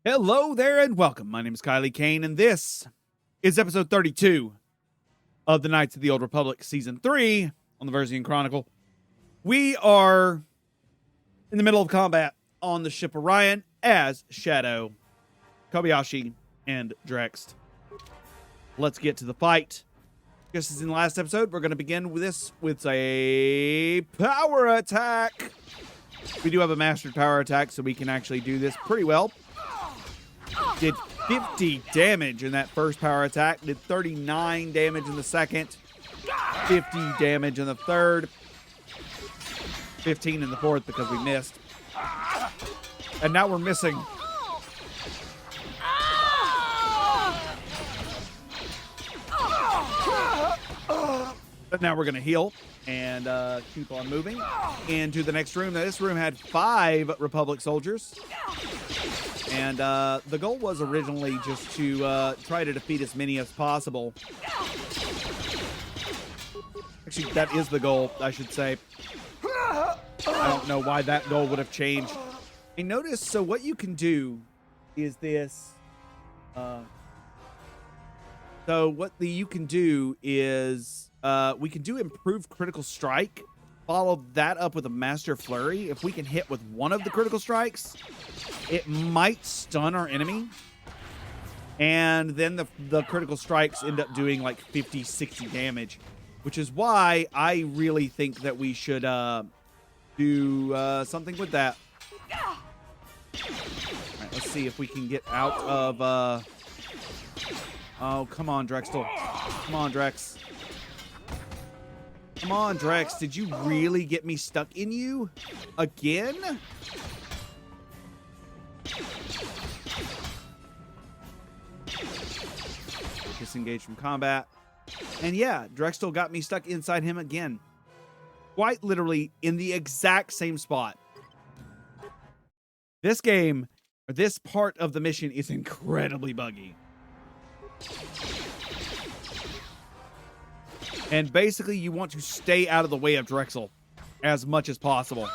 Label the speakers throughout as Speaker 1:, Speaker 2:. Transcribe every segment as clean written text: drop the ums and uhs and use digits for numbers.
Speaker 1: Hello there and welcome. My name is Kylie Kane, and this is episode 32 of the Knights of the Old Republic Season 3 on the Versian Chronicle. We are in the middle of combat on the ship Orion as Shadow, Kobayashi, and Drext. Let's get to the fight. Just as in the last episode, we're going to begin with this with a power attack. We do have a mastered power attack, so we can actually do this pretty well. Did 50 damage in that first power attack. Did 39 damage in the second. 50 damage in the third. 15 in the fourth because we missed. And now we're missing. But now we're going to heal and keep on moving into the next room. Now, this room had 5 Republic soldiers. And the goal was originally just to try to defeat as many as possible. Actually, that is the goal, I should say. I don't know why that goal would have changed. And notice, so what you can do is this. You can do is we can do improved critical strike. Follow that up with a master flurry. If we can hit with one of the critical strikes, it might stun our enemy. And then the critical strikes end up doing like 50, 60 damage, which is why I really think that we should do something with that. All right, let's see if we can get out of... Oh, come on, Drexel. Come on, Drex. Come on, Drex. Did you really get me stuck in you? Again? Disengage from combat. And yeah, Drexel got me stuck inside him again. Quite literally in the exact same spot. This game, or this part of the mission is incredibly buggy. And basically, you want to stay out of the way of Drexel as much as possible.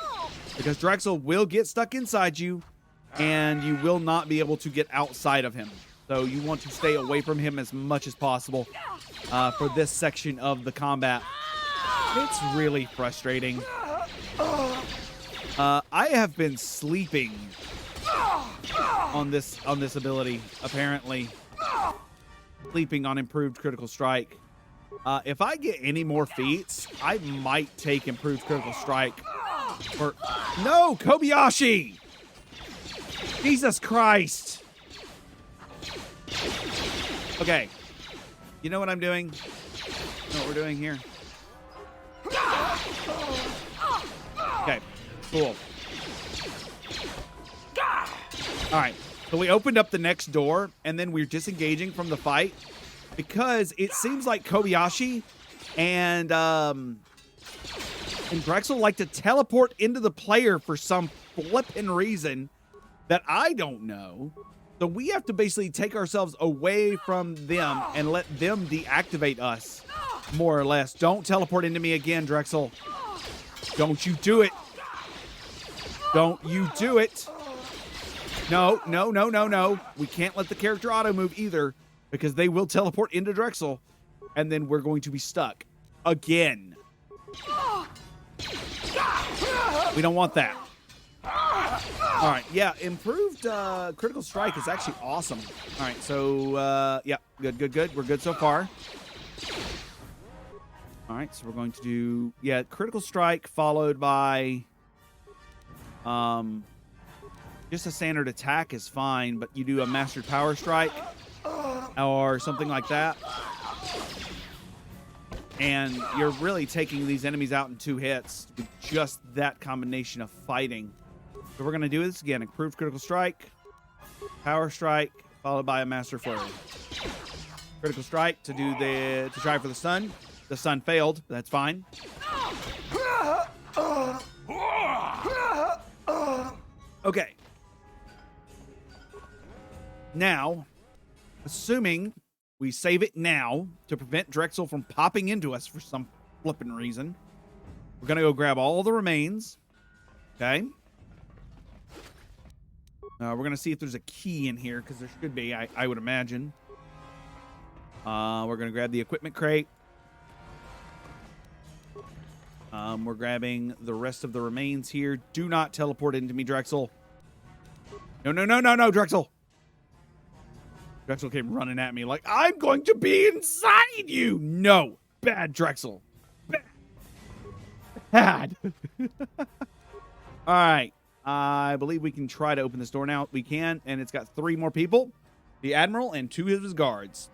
Speaker 1: Because Drexel will get stuck inside you, and you will not be able to get outside of him. So you want to stay away from him as much as possible for this section of the combat. It's really frustrating. I have been sleeping on this ability, apparently. Sleeping on improved critical strike. If I get any more feats, I might take improved critical strike. No, Kobayashi! Jesus Christ! Okay. You know what I'm doing? You know what we're doing here? Okay, cool. Alright, so we opened up the next door, and then we're disengaging from the fight. Because it seems like Kobayashi and Drexel like to teleport into the player for some flippin' reason that I don't know. So we have to basically take ourselves away from them and let them deactivate us, more or less. Don't teleport into me again, Drexel. Don't you do it. Don't you do it. No, no, no, no, no. We can't let the character auto move either. Because they will teleport into Drexel, and then we're going to be stuck again. We don't want that. All right, yeah, improved critical strike is actually awesome. All right, so, yeah, good, good, good. We're good so far. All right, so we're going to do, yeah, critical strike followed by, just a standard attack is fine, but you do a mastered power strike. Or something like that. And you're really taking these enemies out in 2 hits with just that combination of fighting. So we're going to do this again. Improved critical strike, power strike, followed by a master flurry. Critical strike to try for the stun. The stun failed. That's fine. Okay. Now, assuming we save it now to prevent Drexel from popping into us for some flippin' reason, we're going to go grab all the remains. Okay. We're going to see if there's a key in here, because there should be, I would imagine. We're going to grab the equipment crate. We're grabbing the rest of the remains here. Do not teleport into me, Drexel. No, Drexel. Drexel came running at me like, I'm going to be inside you. No. Bad, Drexel. Bad. All right. I believe we can try to open this door now. We can, and it's got 3 more people. The Admiral and 2 of his guards.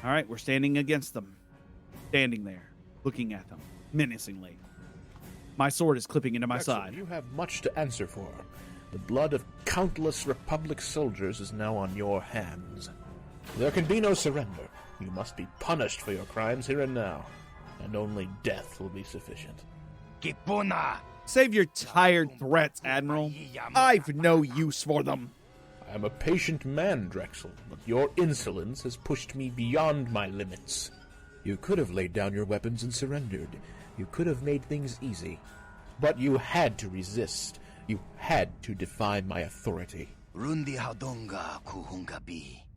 Speaker 1: All right, we're standing against them. Standing there, looking at them, menacingly. My sword is clipping into my side.
Speaker 2: You have much to answer for. The blood of countless Republic soldiers is now on your hands. There can be no surrender. You must be punished for your crimes here and now, and only death will be sufficient.
Speaker 1: Save your tired threats, Admiral. I've no use for them.
Speaker 2: I am a patient man, Drexel, but your insolence has pushed me beyond my limits. You could have laid down your weapons and surrendered. You could have made things easy. But you had to resist. You had to defy my authority.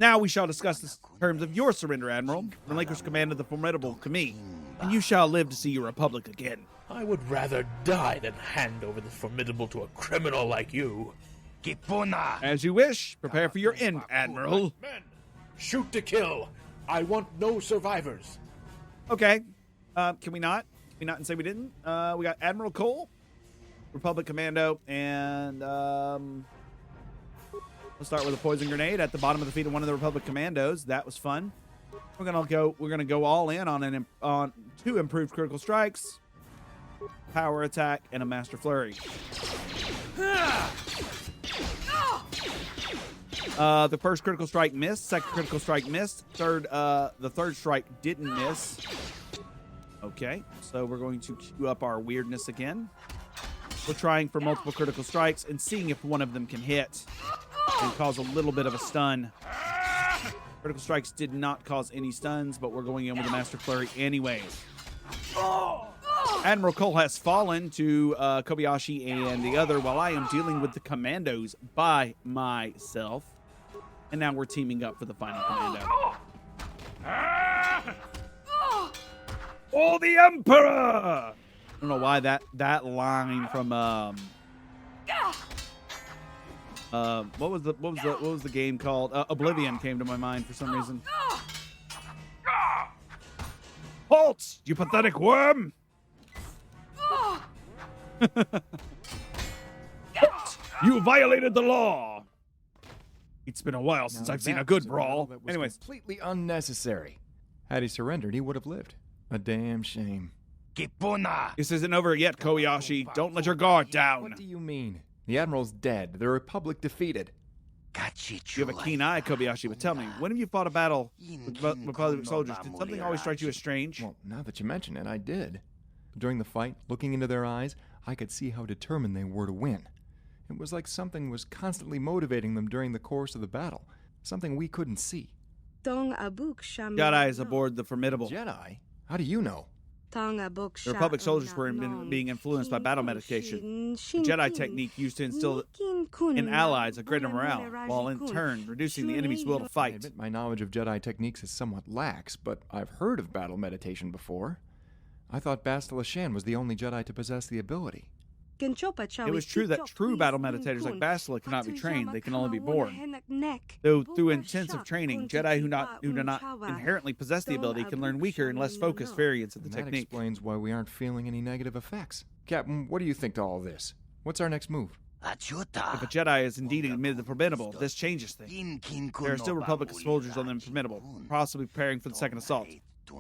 Speaker 1: Now we shall discuss the terms of your surrender, Admiral. Relinquish command of the Formidable to me, and you shall live to see your Republic again.
Speaker 2: I would rather die than hand over the Formidable to a criminal like you.
Speaker 1: As you wish. Prepare for your end, Admiral.
Speaker 2: Men, shoot to kill. I want no survivors.
Speaker 1: Okay. Can we not? Can we not and say we didn't? We got Admiral Cole, Republic Commando, and let's start with a poison grenade at the bottom of the feet of one of the Republic Commandos. That was fun. We're gonna go all in on 2 improved critical strikes, power attack, and a master flurry. The first critical strike missed. Second critical strike missed. The third strike didn't miss. Okay, so we're going to queue up our weirdness again. We're trying for multiple critical strikes and seeing if one of them can hit and cause a little bit of a stun. Critical strikes did not cause any stuns, but we're going in with a master flurry anyways. Admiral Cole has fallen to Kobayashi and the other, while I am dealing with the commandos by myself. And now we're teaming up for the final commando. Oh, the Emperor! I don't know why that line from what was the game called? Oblivion came to my mind for some reason. Halt, you pathetic worm! You violated the law. It's been a while since I've seen a good brawl. Anyways,
Speaker 3: completely unnecessary. Had he surrendered, he would have lived. A damn shame.
Speaker 1: This isn't over yet, Kobayashi. Don't let your guard down.
Speaker 3: What do you mean? The Admiral's dead. The Republic defeated.
Speaker 1: You have a keen eye, Kobayashi, but tell me, when have you fought a battle with Republic soldiers? Did something always strike you as strange?
Speaker 3: Well, now that you mention it, I did. During the fight, looking into their eyes, I could see how determined they were to win. It was like something was constantly motivating them during the course of the battle, something we couldn't see.
Speaker 1: Jedi is aboard the Formidable.
Speaker 3: Jedi? How do you know?
Speaker 1: The Republic soldiers were being influenced by battle meditation, a Jedi technique used to instill in allies a greater morale, while in turn reducing the enemy's will to
Speaker 3: I
Speaker 1: fight.
Speaker 3: admit my knowledge of Jedi techniques is somewhat lax, but I've heard of battle meditation before. I thought Bastila Shan was the only Jedi to possess the ability.
Speaker 1: It was true that true battle meditators like Bastila cannot be trained, they can only be born. Though through intensive training, Jedi who do not inherently possess the ability can learn weaker and less focused variants of the
Speaker 3: And that
Speaker 1: technique.
Speaker 3: explains why we aren't feeling any negative effects. Captain, what do you think to all this? What's our next move?
Speaker 1: If a Jedi is indeed admitted the Formidable, this changes things. There are still Republic soldiers on the Formidable, possibly preparing for the second assault.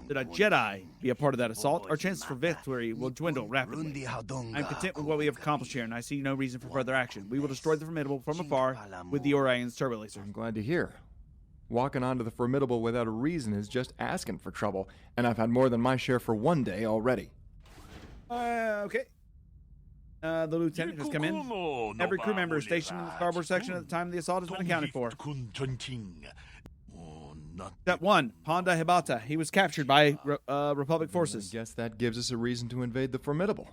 Speaker 1: Should a Jedi be a part of that assault, our chances for victory will dwindle rapidly. I'm content with what we have accomplished here, and I see no reason for further action. We will destroy the Formidable from afar with the Orion's turbo laser.
Speaker 3: I'm glad to hear. Walking onto the Formidable without a reason is just asking for trouble, and I've had more than my share for one day already.
Speaker 1: Okay. The lieutenant has come in. Every crew member stationed in the starboard section at the time of the assault has been accounted for. Step 1, Ponda Hibata. He was captured by Republic forces.
Speaker 3: I guess that gives us a reason to invade the Formidable.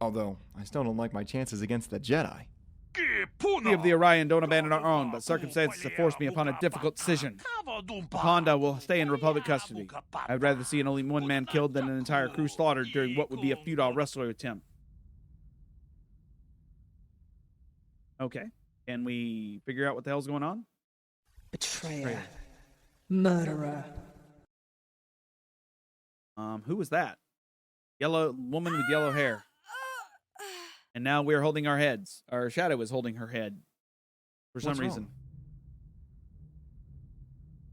Speaker 3: Although, I still don't like my chances against the Jedi.
Speaker 1: We of the Orion don't abandon our own, but circumstances have forced me upon a difficult decision. Ponda will stay in Republic custody. I'd rather see only one man killed than an entire crew slaughtered during what would be a futile rescue attempt. Okay. Can we figure out what the hell's going on?
Speaker 4: Betrayer. Murderer.
Speaker 1: Who was that? Yellow woman with yellow hair. And now we're holding our heads. Our shadow is holding her head. For some reason.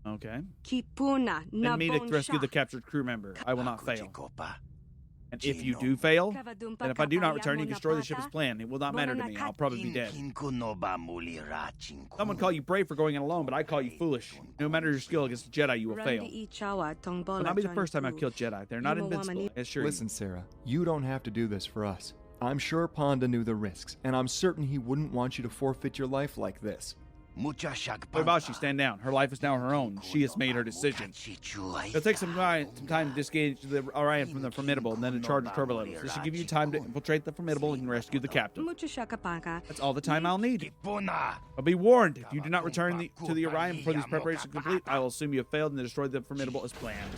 Speaker 1: Okay. Send me to rescue the captured crew member. I will not fail. And if you do fail, and if I do not return, you destroy the ship as planned. It will not matter to me. I'll probably be dead. Someone call you brave for going in alone, but I call you foolish. No matter your skill against a Jedi, you will fail. Will not be the first time I've killed Jedi. They're not invincible, I assure you.
Speaker 3: Listen, Sarah, you don't have to do this for us. I'm sure Ponda knew the risks, and I'm certain he wouldn't want you to forfeit your life like this.
Speaker 1: Tobashi, stand down. Her life is now her own. She has made her decision. It'll take some time to disengage the Orion from the Formidable and then to charge the turbo levels. This should give you time to infiltrate the Formidable and rescue the captain. That's all the time I'll need. But be warned, if you do not return to the Orion before these preparations are complete, I will assume you have failed and destroyed the Formidable as planned.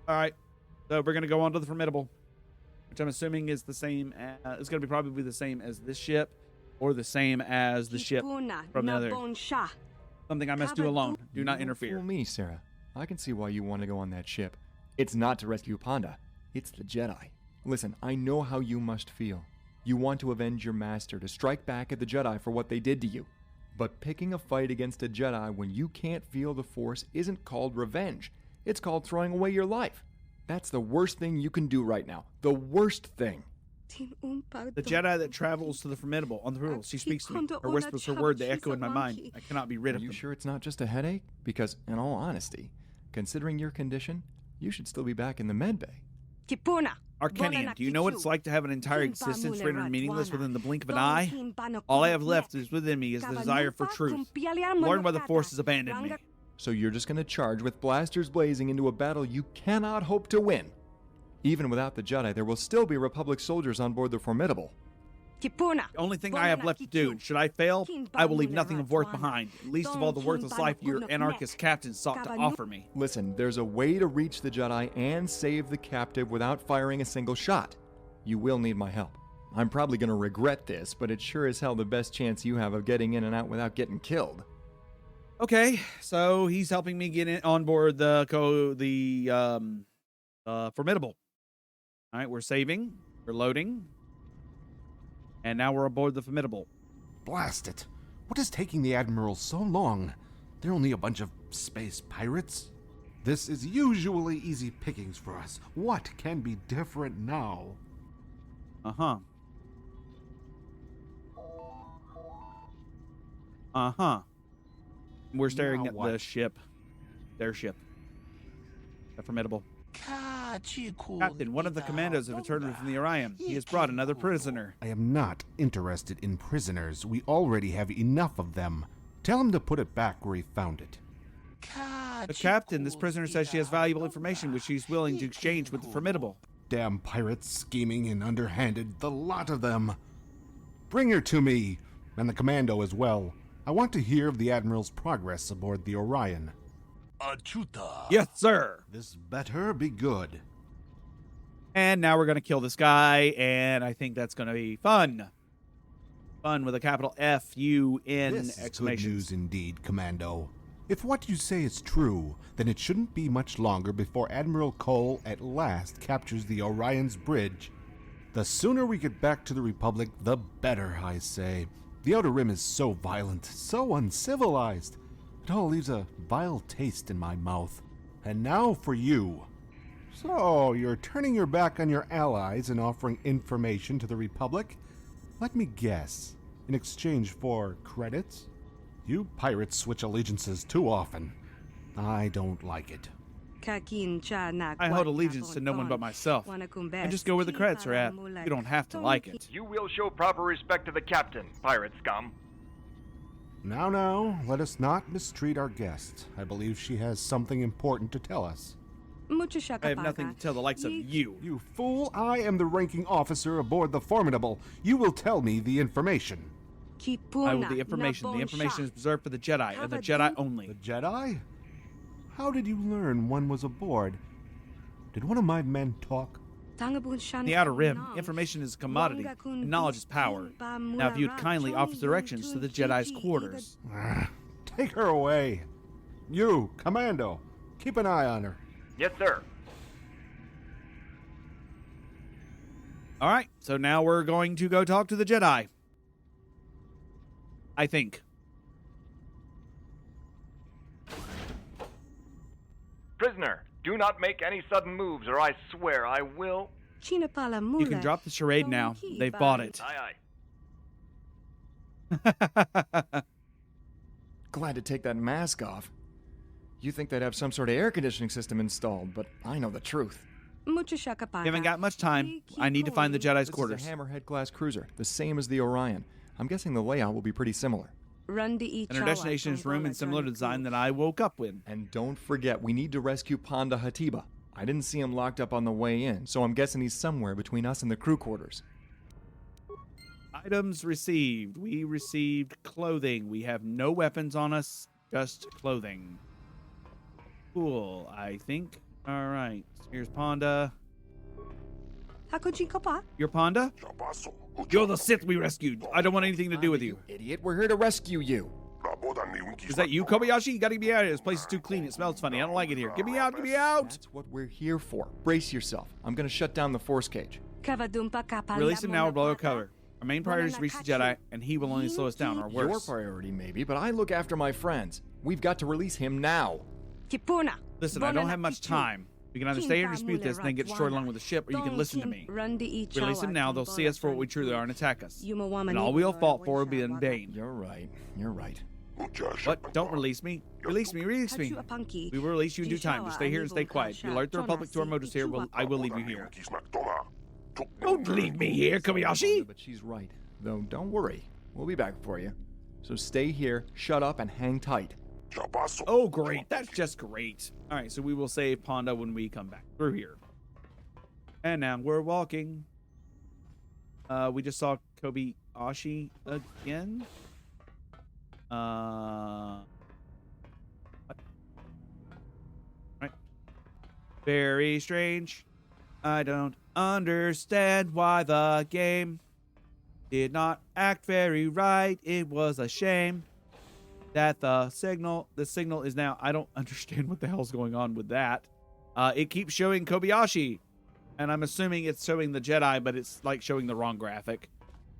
Speaker 1: Alright, so we're going to go on to the Formidable, which I'm assuming is the same, it's going to be probably the same as this ship. Or the same as the ship from the other. Something I must do alone. Do not interfere.
Speaker 3: Fool me, Sarah. I can see why you want to go on that ship. It's not to rescue Ponda. It's the Jedi. Listen, I know how you must feel. You want to avenge your master, to strike back at the Jedi for what they did to you. But picking a fight against a Jedi when you can't feel the Force isn't called revenge. It's called throwing away your life. That's the worst thing you can do right now. The worst thing.
Speaker 1: The Jedi that travels to the Formidable on the Formidable. She speaks to me. Her whispers, her word, they echo in my mind. I cannot be rid of them.
Speaker 3: Are you sure it's not just a headache? Because, in all honesty, considering your condition, you should still be back in the med bay.
Speaker 1: Arcanian, do you know what it's like to have an entire existence rendered meaningless within the blink of an eye? All I have left is within me is the desire for truth. Learn why the Force has abandoned me.
Speaker 3: So you're just going to charge with blasters blazing into a battle you cannot hope to win. Even without the Jedi, there will still be Republic soldiers on board the Formidable.
Speaker 1: The only thing I have left to do, should I fail, I will leave nothing of worth behind, least of all the worthless life your anarchist captain sought to offer me.
Speaker 3: Listen, there's a way to reach the Jedi and save the captive without firing a single shot. You will need my help. I'm probably going to regret this, but it's sure as hell the best chance you have of getting in and out without getting killed.
Speaker 1: Okay, so he's helping me get on board the Formidable. All right, we're saving, we're loading, and now we're aboard the Formidable.
Speaker 5: Blast it. What is taking the Admiral so long? They're only a bunch of space pirates. This is usually easy pickings for us. What can be different now?
Speaker 1: Uh-huh. Uh-huh. We're staring at the ship. Their ship. The Formidable. Captain, one of the commandos have returned from the Orion. He has brought another prisoner.
Speaker 5: I am not interested in prisoners. We already have enough of them. Tell him to put it back where he found it.
Speaker 1: But Captain, this prisoner says she has valuable information which she's willing to exchange with the Formidable.
Speaker 5: Damn pirates, scheming and underhanded, the lot of them. Bring her to me, and the commando as well. I want to hear of the Admiral's progress aboard the Orion.
Speaker 1: Yes, sir.
Speaker 5: This better be good.
Speaker 1: And now we're going to kill this guy, and I think that's going to be fun. Fun with a capital F-U-N
Speaker 5: This is good
Speaker 1: exclamation.
Speaker 5: news indeed, Commando. If what you say is true, then it shouldn't be much longer before Admiral Cole at last captures the Orion's bridge. The sooner we get back to the Republic, the better, I say. The Outer Rim is so violent, so uncivilized. It all leaves a vile taste in my mouth. And now for you. So, you're turning your back on your allies and offering information to the Republic? Let me guess. In exchange for credits? You pirates switch allegiances too often. I don't like it.
Speaker 1: I hold allegiance to no one but myself. And just go where the credits are at. You don't have to like it.
Speaker 6: You will show proper respect to the captain, pirate scum.
Speaker 5: Now, let us not mistreat our guest. I believe she has something important to tell us.
Speaker 1: I have nothing to tell the likes of you.
Speaker 5: You fool! I am the ranking officer aboard the Formidable. You will tell me the information.
Speaker 1: I will the information. The information is preserved for the Jedi, and the Jedi only.
Speaker 5: The Jedi? How did you learn one was aboard? Did one of my men talk?
Speaker 1: In the Outer Rim, information is a commodity, and knowledge is power. Now, if you would kindly offer directions to the Jedi's quarters.
Speaker 5: Take her away. You, Commando, keep an eye on her.
Speaker 6: Yes, sir.
Speaker 1: All right, so now we're going to go talk to the Jedi. I think.
Speaker 6: Prisoner, do not make any sudden moves or I swear I will...
Speaker 1: You can drop the charade now. They've bought it.
Speaker 6: Aye.
Speaker 3: Glad to take that mask off. You think they'd have some sort of air conditioning system installed, but I know the truth.
Speaker 1: You haven't got much time. I need to find the Jedi's quarters.
Speaker 3: This is a Hammerhead-class cruiser, the same as the Orion. I'm guessing the layout will be pretty similar.
Speaker 1: And our destination is room in similar design that I woke up with.
Speaker 3: And don't forget, we need to rescue Ponda Hatiba. I didn't see him locked up on the way in, so I'm guessing he's somewhere between us and the crew quarters.
Speaker 1: Items received. We received clothing. We have no weapons on us, just clothing. Cool, I think. All right, here's Ponda. You're Ponda? You're the Sith we rescued. I don't want anything to do with you.
Speaker 3: Idiot, we're here to rescue you.
Speaker 1: Is that you, Kobayashi? You gotta get me out of here. This place is too clean. It smells funny. I don't like it here. Get me out. Get me out.
Speaker 3: That's what we're here for. Brace yourself. I'm gonna shut down the force cage.
Speaker 1: Release him now or blow cover. Our main priority is to reach the Jedi, and he will only slow us down or worse.
Speaker 3: Your priority, maybe, but I look after my friends. We've got to release him now.
Speaker 1: Listen, I don't have much time. We can either stay here and dispute this and then get destroyed along with the ship, or you can listen to me. Release him now. They'll see us for what we truly are and attack us. And all we'll fought for will be in vain.
Speaker 3: You're right. You're right.
Speaker 1: What? Don't release me. Release me. Release me. We will release you in due time. Just stay here and stay quiet. If you alert the Republic to our motives here, I will leave you here. Don't leave me here, Kobayashi!
Speaker 3: But she's right. Though, don't worry. We'll be back for you. So stay here, shut up, and hang tight.
Speaker 1: Oh, great. That's just great. All right, so we will save Ponda when we come back through here. And now we're walking. We just saw Kobayashi again. What? Right. Very strange. I don't understand why the game did not act very right. It was a shame that the signal is now, I don't understand what the hell's going on with that. It keeps showing Kobayashi, and I'm assuming it's showing the Jedi, but it's like showing the wrong graphic,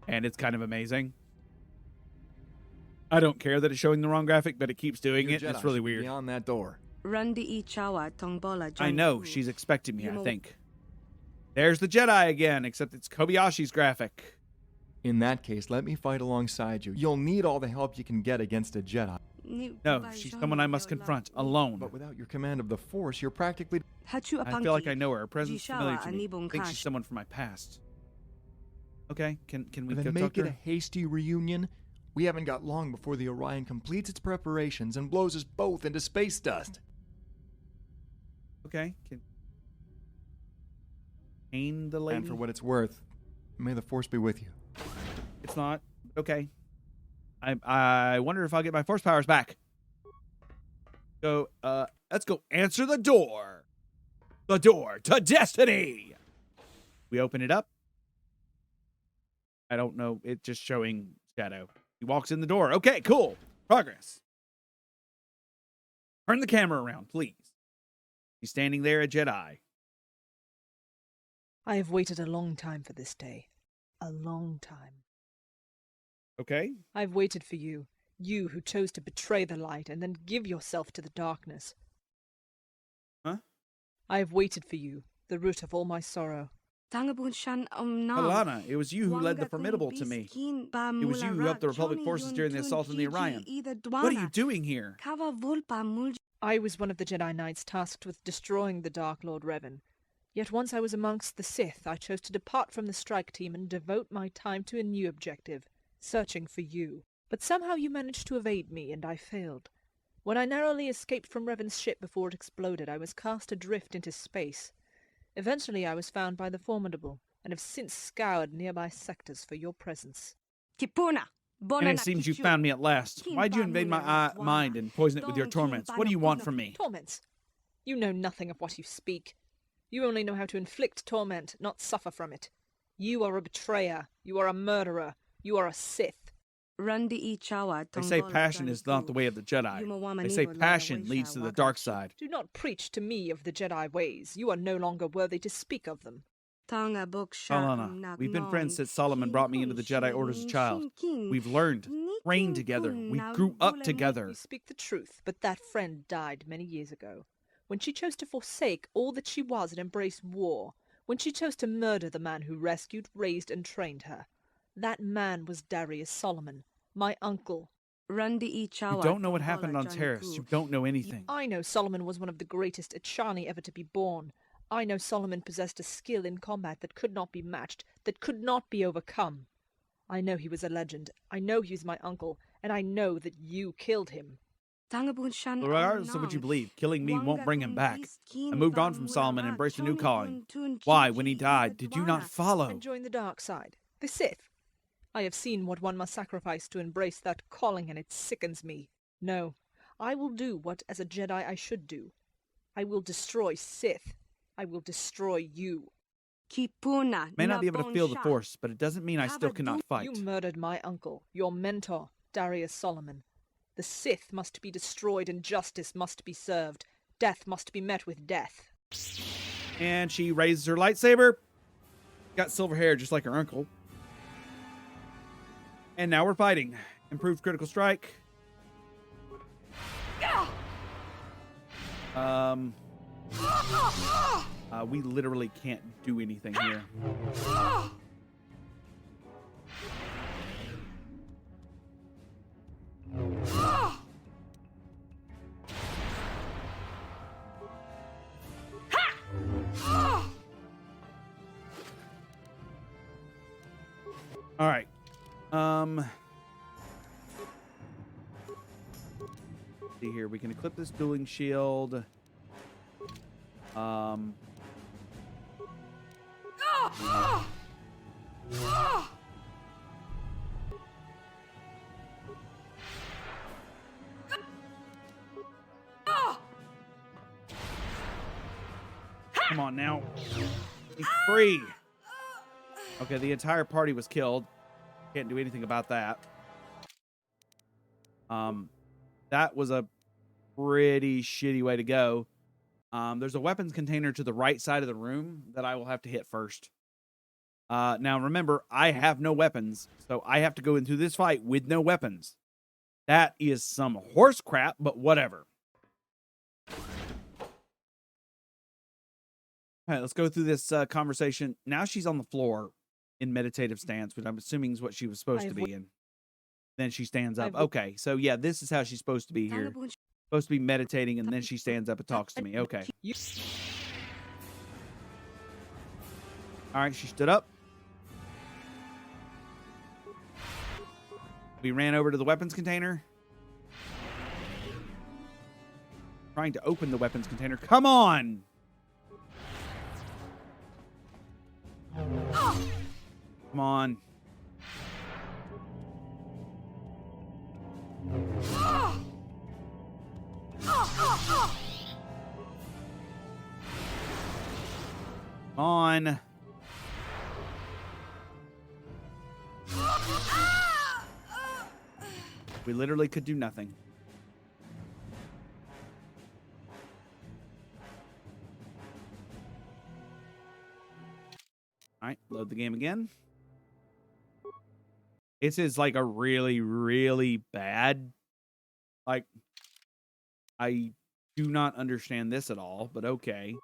Speaker 1: and it's kind of amazing. I don't care that it's showing the wrong graphic, but it keeps doing it. It's really weird.
Speaker 3: Beyond that door.
Speaker 1: I know. She's expecting me, I think. There's the Jedi again, except it's Kobayashi's graphic.
Speaker 3: In that case, let me fight alongside you. You'll need all the help you can get against a Jedi.
Speaker 1: No, she's someone I must confront, alone.
Speaker 3: But without your command of the Force, you're practically...
Speaker 1: I feel like I know her. Her presence is familiar to me. I think she's someone from my past. Okay, can we go
Speaker 3: then
Speaker 1: talk
Speaker 3: make
Speaker 1: to
Speaker 3: it
Speaker 1: her?
Speaker 3: a hasty reunion. We haven't got long before the Orion completes its preparations and blows us both into space dust.
Speaker 1: Okay, can... Pain the lady?
Speaker 3: And for what it's worth, may the Force be with you.
Speaker 1: It's not. Okay. I wonder if I'll get my force powers back. So, let's go answer the door. The door to destiny. We open it up. I don't know. It's just showing Shadow. He walks in the door. Okay, cool. Progress. Turn the camera around, please. He's standing there, a Jedi.
Speaker 4: I have waited a long time for this day. A long time.
Speaker 1: Okay.
Speaker 4: I've waited for you. You who chose to betray the light and then give yourself to the darkness.
Speaker 1: Huh?
Speaker 4: I have waited for you, the root of all my sorrow.
Speaker 1: Alana, it was you who led the Formidable to me. It was you who helped the Republic forces during the assault on the Orion. What are you doing here?
Speaker 4: I was one of the Jedi Knights tasked with destroying the Dark Lord Revan. Yet once I was amongst the Sith, I chose to depart from the strike team and devote my time to a new objective, searching for you. But somehow you managed to evade me, and I failed. When I narrowly escaped from Revan's ship before it exploded, I was cast adrift into space. Eventually I was found by the Formidable, and have since scoured nearby sectors for your presence.
Speaker 7: Kipuna.
Speaker 1: And it seems you found me at last. Why'd you invade my mind and poison it with your torments? What do you want from me?
Speaker 4: Torments? You know nothing of what you speak. You only know how to inflict torment, not suffer from it. You are a betrayer. You are a murderer. You are a Sith.
Speaker 1: They say passion is not the way of the Jedi. They say passion leads to the dark side.
Speaker 4: Do not preach to me of the Jedi ways. You are no longer worthy to speak of them.
Speaker 1: Solana, we've been friends since Solomon brought me into the Jedi Order as a child. We've learned, trained together. We grew up together.
Speaker 4: You speak the truth, but that friend died many years ago. When she chose to forsake all that she was and embrace war. When she chose to murder the man who rescued, raised, and trained her. That man was Darius Solomon, my uncle.
Speaker 1: You don't know what happened on Terrace. You don't know anything.
Speaker 4: I know Solomon was one of the greatest Echani ever to be born. I know Solomon possessed a skill in combat that could not be matched, that could not be overcome. I know he was a legend. I know he was my uncle, and I know that you killed him.
Speaker 1: Regardless of what you believe, killing me won't bring him back. I moved on from Solomon and embraced a new calling. Why, when he died, did you not follow?
Speaker 4: And join the dark side, the Sith. I have seen what one must sacrifice to embrace that calling, and it sickens me. No, I will do what as a Jedi I should do. I will destroy Sith. I will destroy you.
Speaker 1: May not be able to feel the Force, but it doesn't mean I still cannot fight.
Speaker 4: You murdered my uncle, your mentor, Darius Solomon. The Sith must be destroyed and justice must be served. Death must be met with death.
Speaker 1: And she raises her lightsaber. Got silver hair just like her uncle. And now we're fighting. Improved critical strike. We literally can't do anything here. All right. See here, we can equip this dueling shield. Come on now. He's free. Okay, the entire party was killed. Can't do anything about that. That was a pretty shitty way to go. There's a weapons container to the right side of the room that I will have to hit first. Now, remember, I have no weapons, so I have to go into this fight with no weapons. That is some horse crap, but whatever. All right, let's go through this conversation. Now she's on the floor in meditative stance, which I'm assuming is what she was supposed to be in. Then she stands up. Okay, so yeah, this is how she's supposed to be here. Supposed to be meditating, and then she stands up and talks to me. Okay. All right, she stood up. We ran over to the weapons container. Trying to open the weapons container. Come on! Come on. Come on. We literally could do nothing. All right, load the game again. This is like a really, really bad. Like, I do not understand this at all, but okay.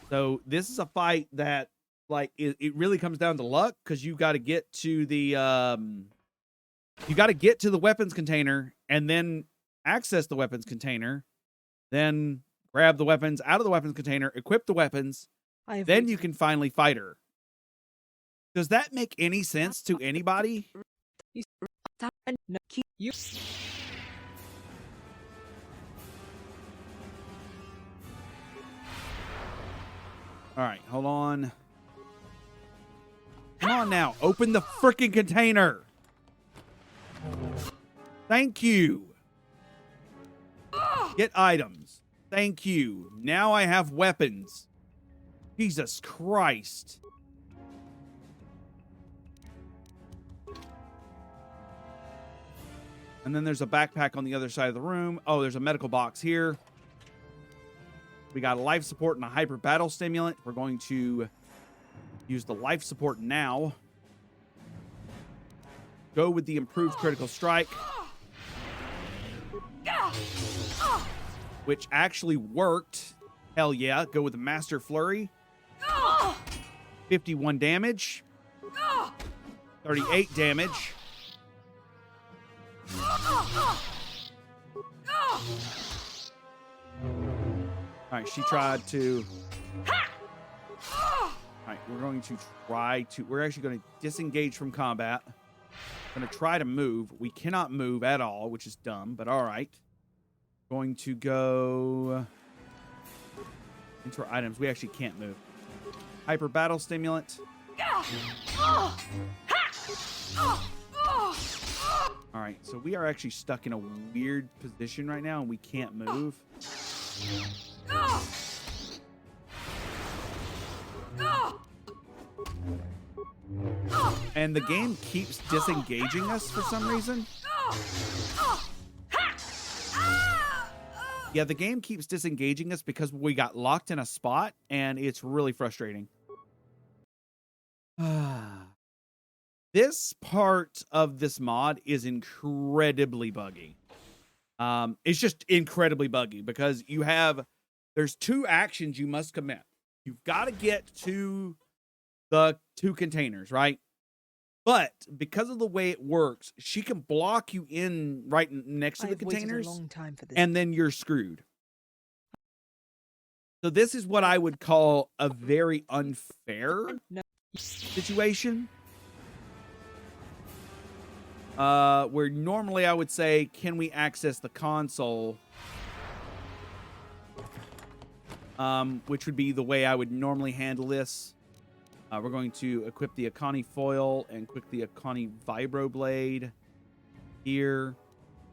Speaker 1: So this is a fight that, like, it really comes down to luck because you got to get to the weapons container and then access the weapons container, then grab the weapons out of the weapons container, equip the weapons, then you can finally fight her. Does that make any sense to anybody? All right, hold on. Come on now. Open the freaking container. Thank you. Get items. Thank you. Now I have weapons. Jesus Christ. And then there's a backpack on the other side of the room. Oh, there's a medical box here. We got a life support and a hyper battle stimulant. We're going to use the life support now. Go with the improved critical strike, which actually worked. Hell yeah. Go with the master flurry. 51 damage. 38 damage. All right, she tried to... All right, we're going to try to... We're actually going to disengage from combat. Going to try to move. We cannot move at all, which is dumb, but all right. Going to go into our items. We actually can't move. Hyper battle stimulant. All right, so we are actually stuck in a weird position right now, and we can't move. And the game keeps disengaging us for some reason. Yeah, the game keeps disengaging us because we got locked in a spot, and it's really frustrating. This part of this mod is incredibly buggy. It's just incredibly buggy because there's two actions you must commit. You've got to get to the two containers, right? But because of the way it works, she can block you in right next to the containers,
Speaker 4: a long time for this.
Speaker 1: and then you're screwed. So this is what I would call a very unfair situation. Where normally I would say, can we access the console? Which would be the way I would normally handle this. We're going to equip the Akani foil and equip the Akani vibroblade here,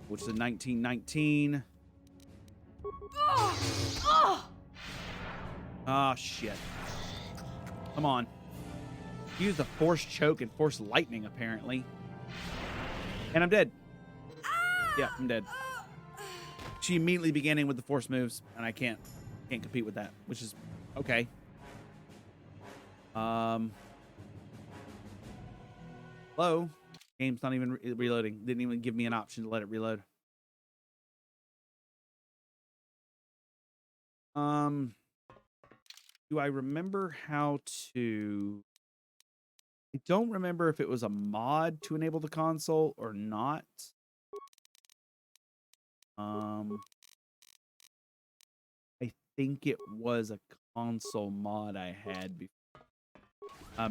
Speaker 1: which is a 1919. Ah, shit. Come on. Use the force choke and force lightning, apparently. And I'm dead. Yeah, I'm dead. She immediately began in with the force moves, and I can't compete with that, which is okay. Hello? Game's not even reloading. Didn't even give me an option to let it reload. Do I remember how to... I don't remember if it was a mod to enable the console or not. I think it was a console mod I had before.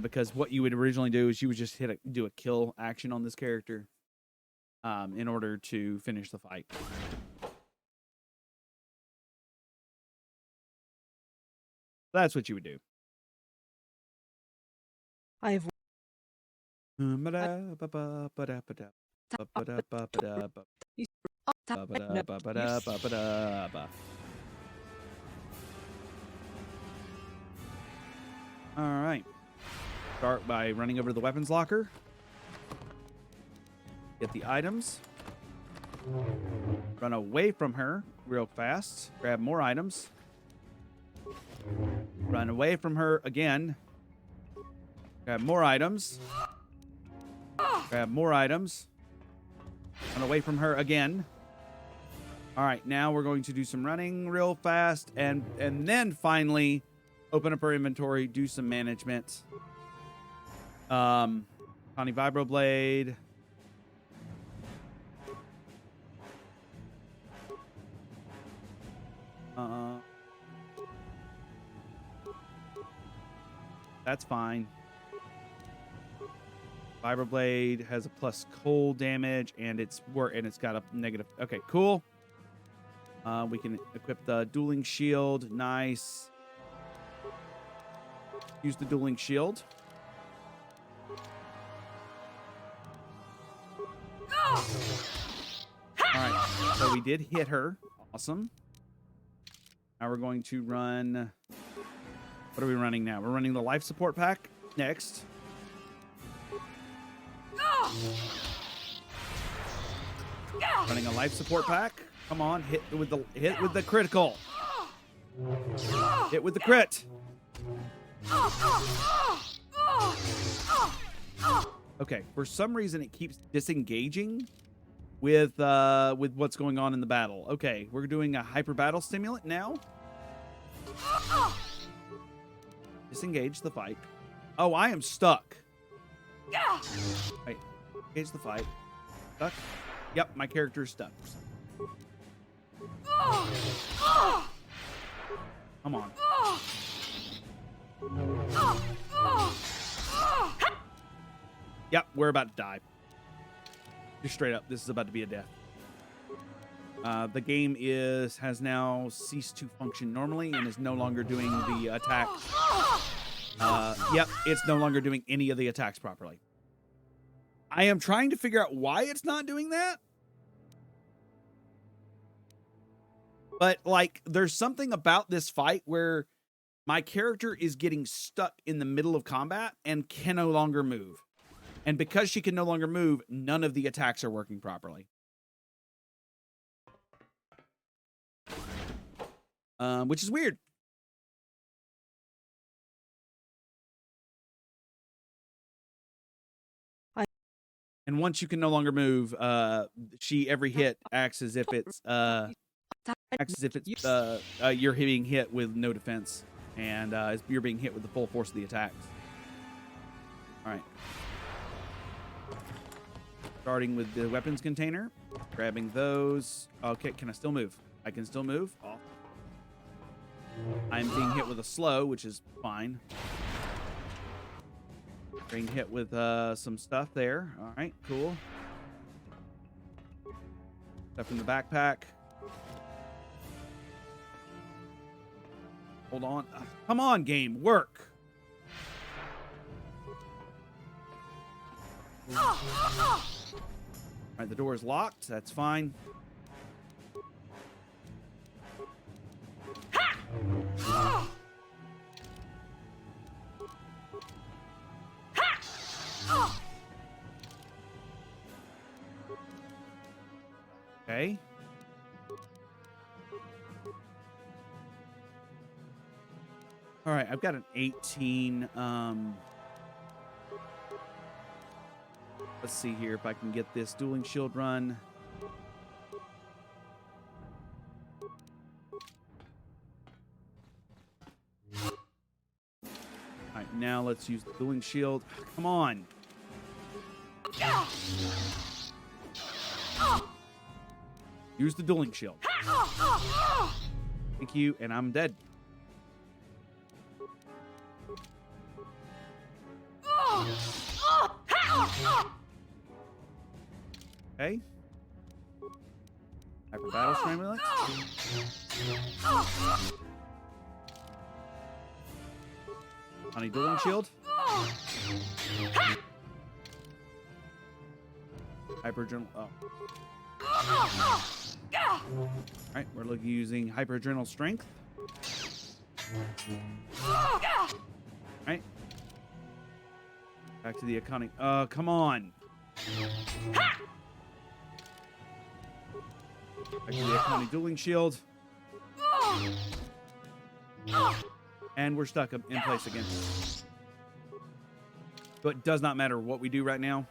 Speaker 1: Because what you would originally do is you would just do a kill action on this character in order to finish the fight. That's what you would do.
Speaker 4: I have
Speaker 1: All right. Start by running over to the weapons locker. Get the items. Run away from her real fast. Grab more items. Run away from her again. Grab more items. Grab more items. Run away from her again. All right, now we're going to do some running real fast, and then finally open up her inventory, do some management. Connie Vibroblade. That's fine. Vibroblade has a plus cold damage, and it's got a negative. Okay, cool. We can equip the dueling shield. Nice. Use the dueling shield. All right, so we did hit her. Awesome. Now we're going to run... What are we running now? We're running the life support pack next. Running a life support pack. Come on, hit with the critical. Hit with the crit. Okay, for some reason it keeps disengaging with what's going on in the battle. Okay, we're doing a hyper battle stimulant now. Disengage the fight. Oh, I am stuck. Wait, engage the fight. Stuck? Yep, my character is stuck. Come on. Yep, we're about to die. Just straight up, this is about to be a death. The game has now ceased to function normally and is no longer doing the attack. Yep, it's no longer doing any of the attacks properly. I am trying to figure out why it's not doing that. But, like, there's something about this fight where my character is getting stuck in the middle of combat and can no longer move. And because she can no longer move, none of the attacks are working properly. Which is weird. And once you can no longer move, every hit acts as if it's you're being hit with no defense, and you're being hit with the full force of the attacks. All right. Starting with the weapons container, grabbing those. Okay, can I still move? I can still move. Oh. I'm being hit with a slow, which is fine. Being hit with some stuff there. All right, cool. Stuff in the backpack. Hold on. Come on, game. Work. All right, the door is locked. That's fine. Okay. All right, I've got an 18. Let's see here if I can get this dueling shield run. All right, now let's use the dueling shield. Come on. Use the dueling shield. Thank you, and I'm dead. Okay. Hyper battle stimulant. Honey dueling shield. Hyper adrenal. Oh. All right, we're using hyper adrenal strength. All right. Back to the iconic. Come on. Back to the iconic dueling shield. And we're stuck in place again. So it does not matter what we do right now.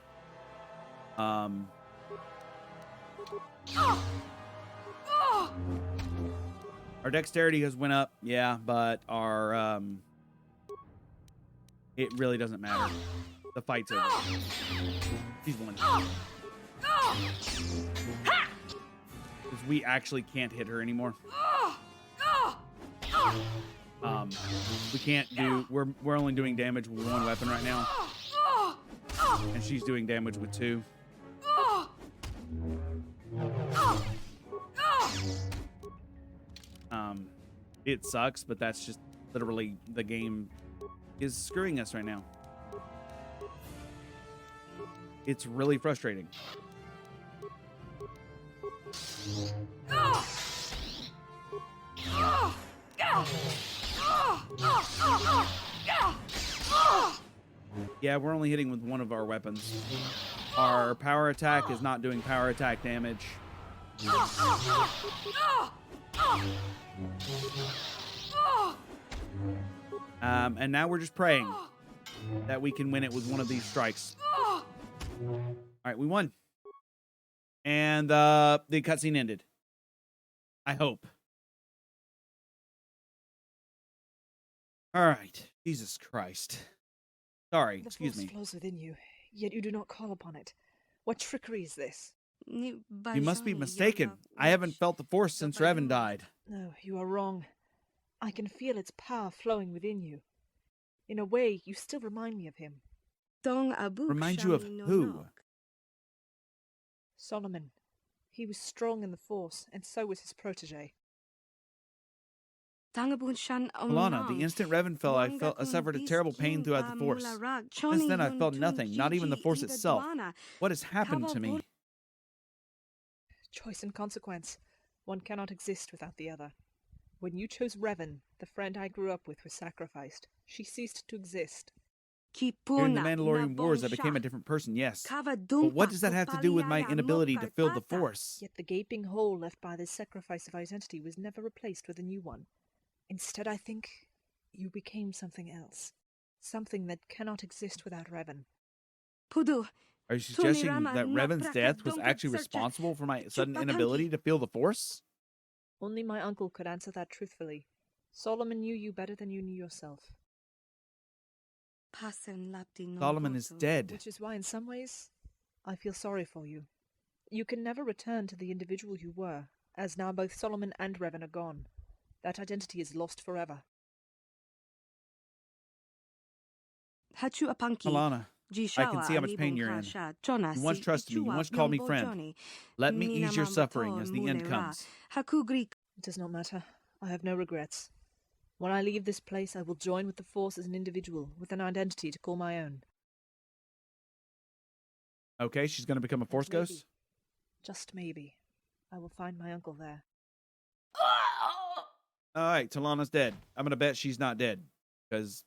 Speaker 1: Our dexterity has went up, yeah, but our it really doesn't matter. The fight's over. She's won. Because we actually can't hit her anymore. We can't do. We're only doing damage with one weapon right now, and she's doing damage with two. It sucks, but that's just literally the game is screwing us right now. It's really frustrating. Yeah, we're only hitting with one of our weapons. Our power attack is not doing power attack damage. And now we're just praying that we can win it with one of these strikes. All right, we won. And the cutscene ended. I hope. All right. Jesus Christ. Sorry, excuse me.
Speaker 4: The force flows within you, yet you do not call upon it. What trickery is this?
Speaker 1: You must be mistaken. I haven't felt the force since Revan died.
Speaker 4: No, you are wrong. I can feel its power flowing within you. In a way, you still remind me of him.
Speaker 1: Remind you of who?
Speaker 4: Solomon. He was strong in the force, and so was his protege.
Speaker 1: Alana, the instant Revan fell, I suffered a terrible pain throughout the force. Since then, I felt nothing, not even the force itself. What has happened to me?
Speaker 4: Choice and consequence. One cannot exist without the other. When you chose Revan, the friend I grew up with was sacrificed. She ceased to exist.
Speaker 1: During the Mandalorian Wars, I became a different person, yes. But what does that have to do with my inability to feel the force?
Speaker 4: Yet the gaping hole left by this sacrifice of identity was never replaced with a new one. Instead, I think you became something else. Something that cannot exist without Revan.
Speaker 1: Are you suggesting that Revan's death was actually responsible for my sudden inability to feel the force?
Speaker 4: Only my uncle could answer that truthfully. Solomon knew you better than you knew yourself.
Speaker 1: Solomon is dead.
Speaker 4: Which is why, in some ways, I feel sorry for you. You can never return to the individual you were, as now both Solomon and Revan are gone. That identity is lost forever.
Speaker 1: Alana, I can see how much pain you're in. You once trusted me. You once called me friend. Let me ease your suffering as the end comes.
Speaker 4: It does not matter. I have no regrets. When I leave this place, I will join with the Force as an individual, with an identity to call my own.
Speaker 1: Okay, she's going to become a Force ghost?
Speaker 4: Just maybe. I will find my uncle there.
Speaker 1: All right, Talana's dead. I'm going to bet she's not dead, because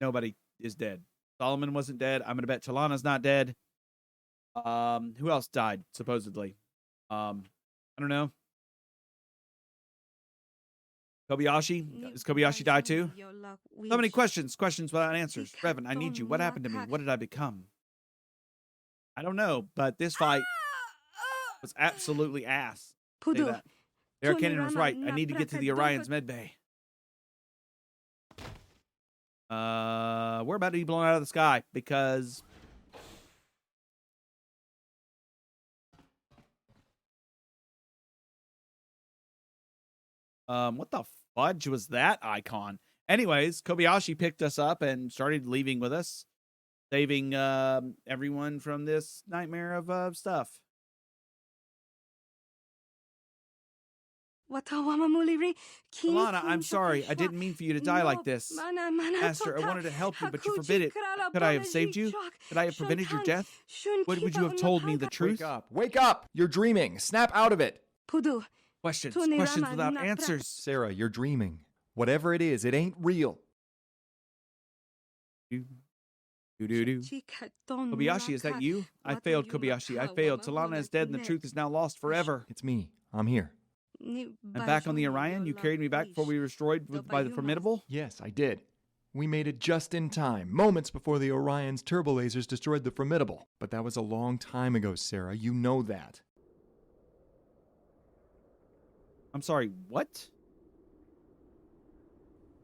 Speaker 1: nobody is dead. Solomon wasn't dead. I'm going to bet Talana's not dead. Who else died, supposedly? I don't know. Kobayashi? Does Kobayashi die too? So many questions without answers. Revan, I need you. What happened to me? What did I become? I don't know, but this fight was absolutely ass. Say that. Derek Cannon was right. I need to get to the Orion's medbay. We're about to be blown out of the sky because what the fudge was that icon? Anyways, Kobayashi picked us up and started leaving with us, saving everyone from this nightmare of stuff. Alana, I'm sorry. I didn't mean for you to die like this. Master, I wanted to help you, but you forbid it. Could I have saved you? Could I have prevented your death? Would you have told me the truth?
Speaker 3: Wake up! Wake up! You're dreaming! Snap out of it!
Speaker 1: Questions without answers.
Speaker 3: Sarah, you're dreaming. Whatever it is, it ain't real.
Speaker 1: Kobayashi, is that you? I failed, Kobayashi. I failed. Talana is dead and the truth is now lost forever.
Speaker 3: It's me. I'm here.
Speaker 1: And back on the Orion, you carried me back before we were destroyed by the Formidable?
Speaker 3: Yes, I did. We made it just in time, moments before the Orion's turbo lasers destroyed the Formidable. But that was a long time ago, Sarah. You know that.
Speaker 1: I'm sorry, what?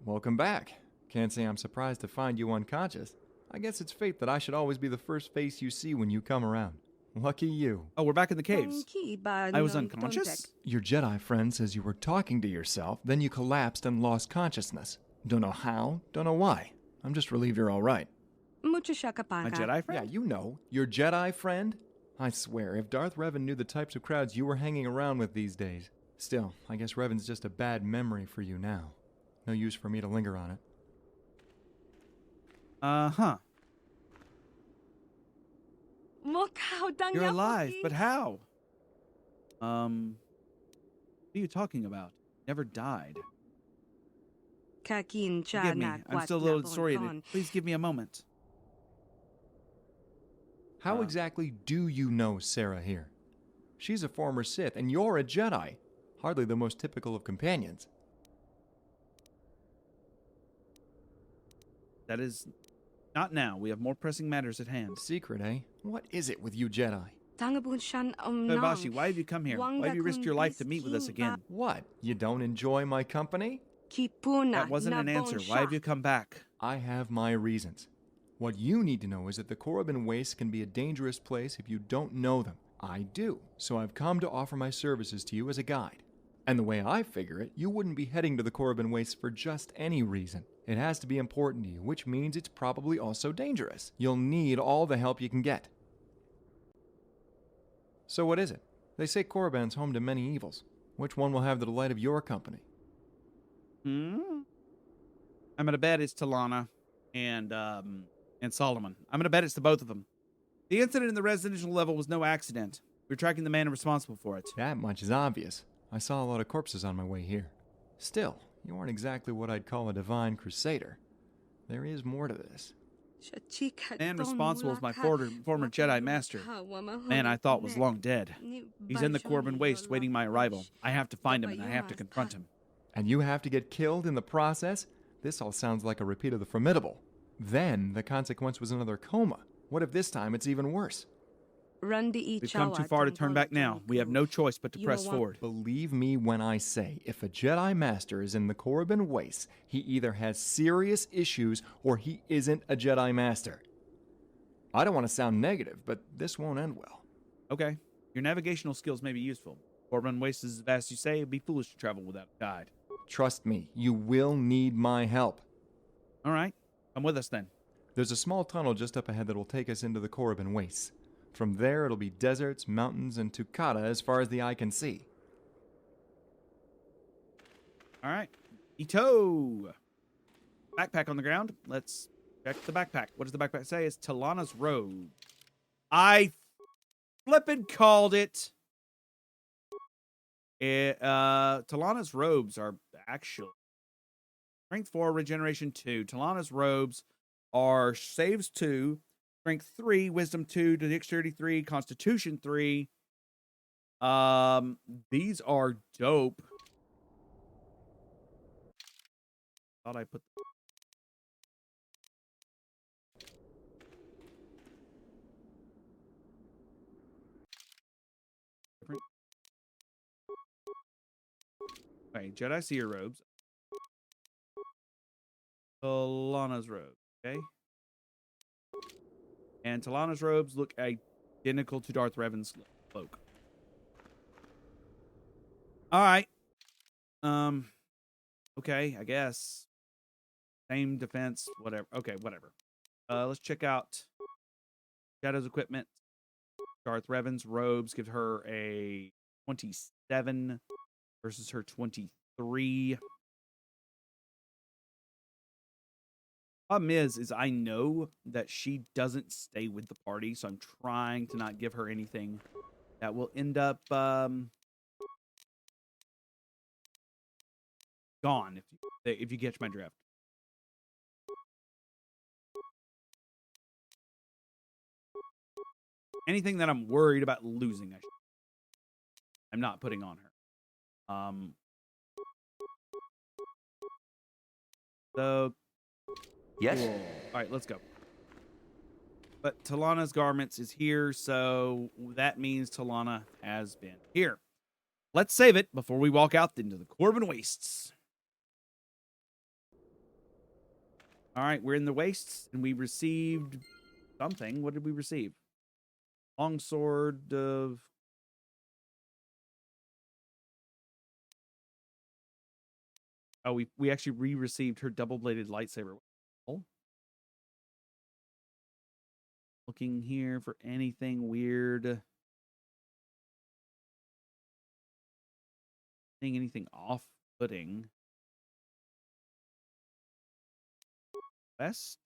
Speaker 3: Welcome back. Can't say I'm surprised to find you unconscious. I guess it's fate that I should always be the first face you see when you come around. Lucky you.
Speaker 1: Oh, we're back in the caves. I was unconscious?
Speaker 3: Your Jedi friend says you were talking to yourself, then you collapsed and lost consciousness. Don't know how, don't know why. I'm just relieved you're all right.
Speaker 1: My Jedi friend?
Speaker 3: Yeah, you know. Your Jedi friend? I swear, if Darth Revan knew the types of crowds you were hanging around with these days. Still, I guess Revan's just a bad memory for you now. No use for me to linger on it.
Speaker 1: Huh. You're alive, but how? What are you talking about? Never died. Forgive me, I'm still a little disoriented. Please give me a moment.
Speaker 3: How exactly do you know Sarah here? She's a former Sith, and you're a Jedi. Hardly the most typical of companions.
Speaker 1: That is not now. We have more pressing matters at hand.
Speaker 3: Secret, eh? What is it with you Jedi?
Speaker 1: Babashi, why have you come here? Why have you risked your life to meet with us again?
Speaker 3: What? You don't enjoy my company?
Speaker 1: That wasn't an answer. Why have you come back?
Speaker 3: I have my reasons. What you need to know is that the Korriban Wastes can be a dangerous place if you don't know them. I do, so I've come to offer my services to you as a guide. And the way I figure it, you wouldn't be heading to the Korriban Wastes for just any reason. It has to be important to you, which means it's probably also dangerous. You'll need all the help you can get. So what is it? They say Korriban's home to many evils. Which one will have the delight of your company?
Speaker 1: I'm gonna bet it's Talana and Solomon. I'm gonna bet it's the both of them. The incident in the residential level was no accident. We're tracking the man responsible for it.
Speaker 3: That much is obvious. I saw a lot of corpses on my way here. Still, you aren't exactly what I'd call a divine crusader. There is more to this.
Speaker 1: The man responsible is my former Jedi master. Man I thought was long dead. He's in the Korriban Waste waiting my arrival. I have to find him and I have to confront him.
Speaker 3: And you have to get killed in the process? This all sounds like a repeat of the Formidable. Then the consequence was another coma. What if this time it's even worse?
Speaker 1: We've come too far to turn back now. We have no choice but to press forward.
Speaker 3: Believe me when I say, if a Jedi Master is in the Korriban Wastes, he either has serious issues or he isn't a Jedi Master. I don't want to sound negative, but this won't end well.
Speaker 1: Okay. Your navigational skills may be useful. Korriban Wastes is as vast as you say. It'd be foolish to travel without a guide.
Speaker 3: Trust me, you will need my help.
Speaker 1: All right. Come with us then.
Speaker 3: There's a small tunnel just up ahead that will take us into the Korriban Wastes. From there, it'll be deserts, mountains, and Tukata as far as the eye can see.
Speaker 1: All right. Ito! Backpack on the ground. Let's check the backpack. What does the backpack say? It's Talana's Road. I flippin' called it. Talana's robes are actually Strength 4, Regeneration 2. Talana's robes are Saves 2, Strength 3, Wisdom 2, Dexterity 3, Constitution 3. These are dope. Thought I put different. Okay, Jedi Seer robes. Talana's robes, okay? And Talana's robes look identical to Darth Revan's cloak. All right. Okay, I guess. Same defense, whatever. Okay, whatever. Let's check out Shadow's equipment. Darth Revan's robes give her a 27 versus her 23. Problem is I know that she doesn't stay with the party, so I'm trying to not give her anything that will end up gone if you catch my drift. Anything that I'm worried about losing, I'm not putting on her. So
Speaker 7: Yes?
Speaker 1: cool. All right, let's go. But Talana's garments is here, so that means Talana has been here. Let's save it before we walk out into the Korriban Wastes. All right, we're in the Wastes, and we received something. What did we receive? Longsword of... Oh, we actually re-received her double-bladed lightsaber. Looking here for anything weird. Seeing anything off-putting. West?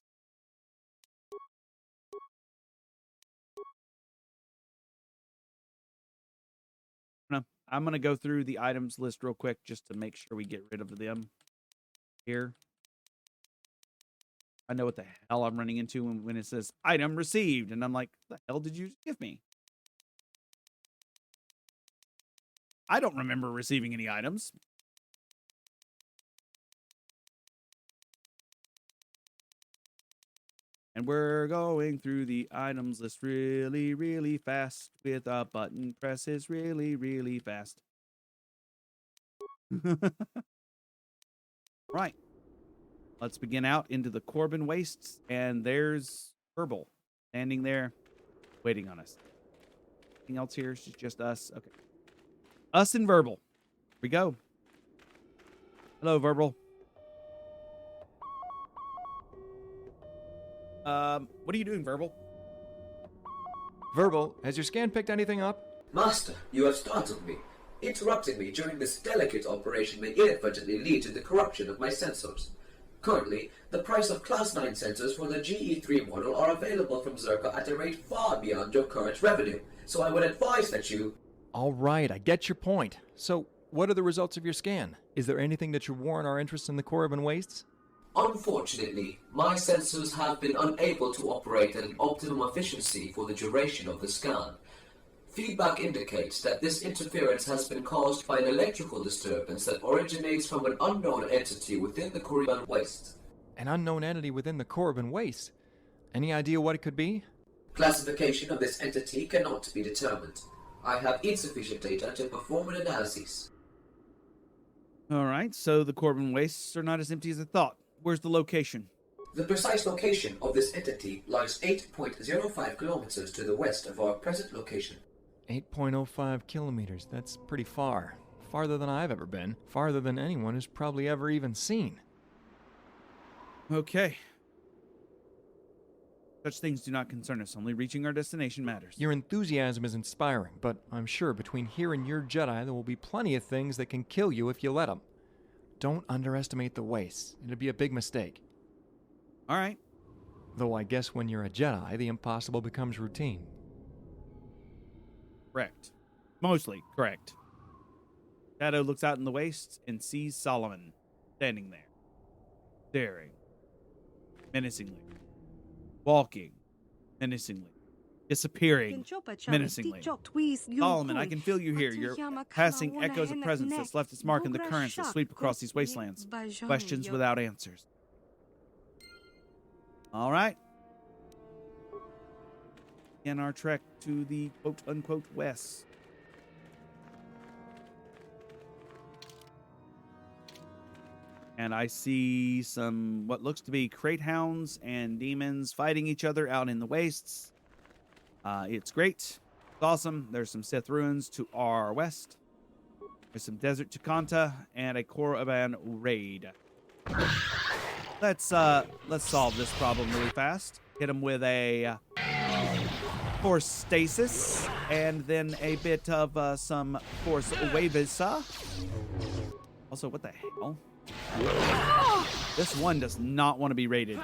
Speaker 1: I'm going to go through the items list real quick just to make sure we get rid of them here. I know what the hell I'm running into when it says item received. And I'm like, the hell did you give me? I don't remember receiving any items. And we're going through the items list really, really fast with button presses really, really fast. Right. Let's begin out into the Corbin Wastes. And there's Verbal standing there waiting on us. Anything else here? It's just us. Okay. Us and Verbal. Here we go. Hello, Verbal. What are you doing, Verbal?
Speaker 3: Verbal, has your scan picked anything up?
Speaker 7: Master, you have startled me. Interrupting me during this delicate operation may inadvertently lead to the corruption of my sensors. Currently, the price of Class 9 sensors for the GE3 model are available from Zerka at a rate far beyond your current revenue, so I would advise that you...
Speaker 3: All right, I get your point. So, what are the results of your scan? Is there anything that should warrant our interest in the Corbin Wastes?
Speaker 7: Unfortunately, my sensors have been unable to operate at an optimum efficiency for the duration of the scan. Feedback indicates that this interference has been caused by an electrical disturbance that originates from an unknown entity within the Corbin Waste.
Speaker 3: An unknown entity within the Corbin Wastes? Any idea what it could be?
Speaker 7: Classification of this entity cannot be determined. I have insufficient data to perform an analysis.
Speaker 1: All right, so the Corbin Wastes are not as empty as I thought. Where's the location?
Speaker 7: The precise location of this entity lies 8.05 kilometers to the west of our present location.
Speaker 3: 8.05 kilometers. That's pretty far. Farther than I've ever been. Farther than anyone has probably ever even seen.
Speaker 1: Okay. Such things do not concern us. Only reaching our destination matters.
Speaker 3: Your enthusiasm is inspiring, but I'm sure between here and your Jedi there will be plenty of things that can kill you if you let them. Don't underestimate the wastes. It'd be a big mistake.
Speaker 1: All right.
Speaker 3: Though I guess when you're a Jedi, the impossible becomes routine.
Speaker 1: Correct. Mostly correct. Shadow looks out in the wastes and sees Solomon standing there, staring menacingly, walking menacingly, disappearing menacingly. Solomon, I can feel you here. You're passing echoes of presence that's left its mark in the currents that sweep across these wastelands. Questions without answers. All right. In our trek to the quote-unquote west. And I see some what looks to be crate hounds and demons fighting each other out in the wastes. It's great. It's awesome. There's some Sith ruins to our west. There's some desert Chakanta and a Korriban raid. Let's solve this problem really fast. Hit him with a Force Stasis and then a bit of some Force Wavisa. Also, what the hell? This one does not want to be raided.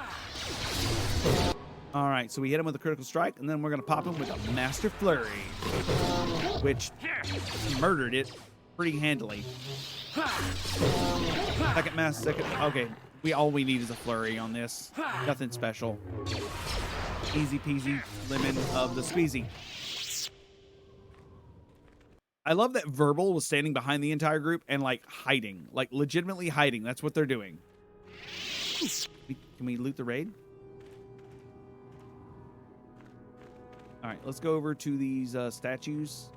Speaker 1: All right, so we hit him with a critical strike, and then we're going to pop him with a Master Flurry, which murdered it pretty handily. Second. Okay, all we need is a flurry on this. Nothing special. Easy peasy lemon of the squeezy. I love that Verbal was standing behind the entire group and like hiding, like legitimately hiding. That's what they're doing. Can we loot the raid? All right, let's go over to these statues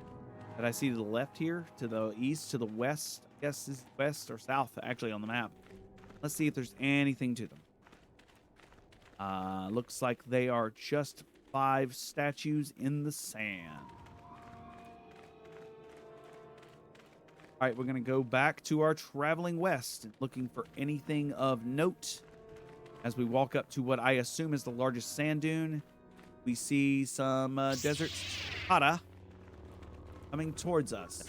Speaker 1: that I see to the left here, to the east, to the west. I guess is west or south actually on the map. Let's see if there's anything to them. Looks like they are just 5 statues in the sand. All right, we're going to go back to our traveling west, looking for anything of note. As we walk up to what I assume is the largest sand dune, we see some desert Chakanta coming towards us.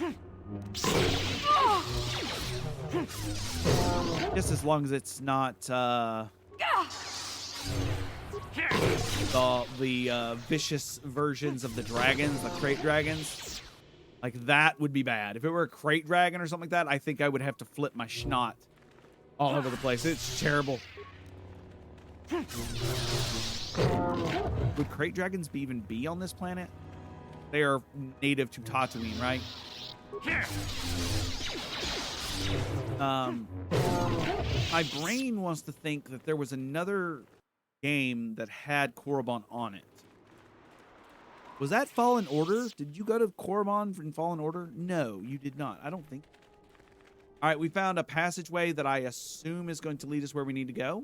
Speaker 1: Just as long as it's not the vicious versions of the dragons, the crate dragons. Like, that would be bad. If it were a crate dragon or something like that, I think I would have to flip my schnout all over the place. It's terrible. Would crate dragons even be on this planet? They are native to Tatooine, right? My brain wants to think that there was another game that had Korriban on it. Was that Fallen Order? Did you go to Korriban in Fallen Order? No, you did not. I don't think. All right, we found a passageway that I assume is going to lead us where we need to go.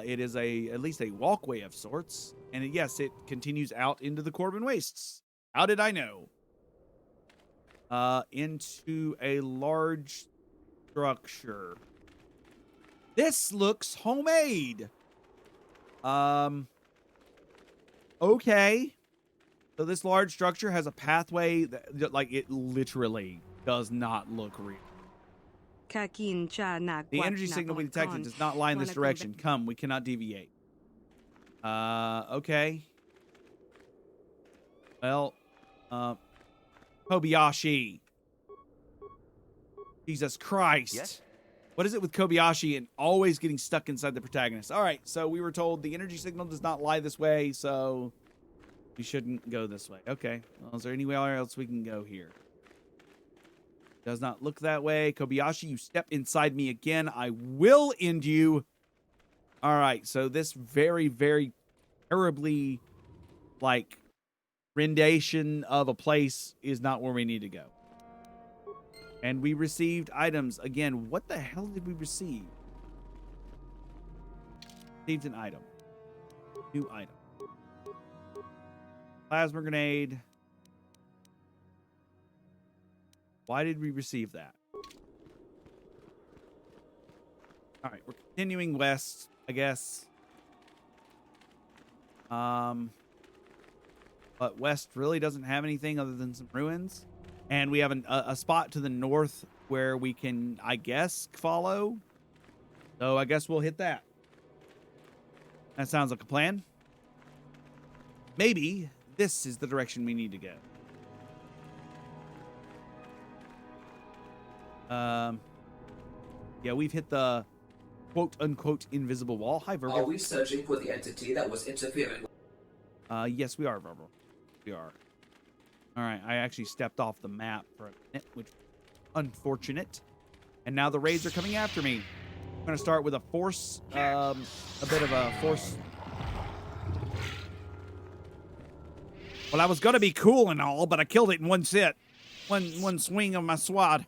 Speaker 1: It is at least a walkway of sorts. And yes, it continues out into the Korriban Wastes. How did I know? Into a large structure. This looks homemade. Okay. So this large structure has a pathway that, like, it literally does not look real. The energy signal we detected does not lie in this direction. Come, we cannot deviate. Okay. Well, Kobayashi. Jesus Christ.
Speaker 8: Yes?
Speaker 1: What is it with Kobayashi and always getting stuck inside the protagonist? All right, so we were told the energy signal does not lie this way, so we shouldn't go this way. Okay. Well, is there anywhere else we can go here? Does not look that way. Kobayashi, you step inside me again. I will end you. All right, so this very, very terribly, like, rendition of a place is not where we need to go. And we received items. Again, what the hell did we receive? Received an item. New item. Plasma grenade. Why did we receive that? All right, we're continuing west, I guess. But west really doesn't have anything other than some ruins. And we have a spot to the north where we can, I guess, follow. So I guess we'll hit that. That sounds like a plan. Maybe this is the direction we need to go. Yeah, we've hit the quote-unquote invisible wall. Hi, Verbal.
Speaker 7: Are we searching for the entity that was interfering?
Speaker 1: Yes, we are, Verbal. We are. All right, I actually stepped off the map for a minute, which is unfortunate. And now the raids are coming after me. I'm going to start with a force, a bit of a force. Well, I was going to be cool and all, but I killed it in one sit. One swing of my sword. All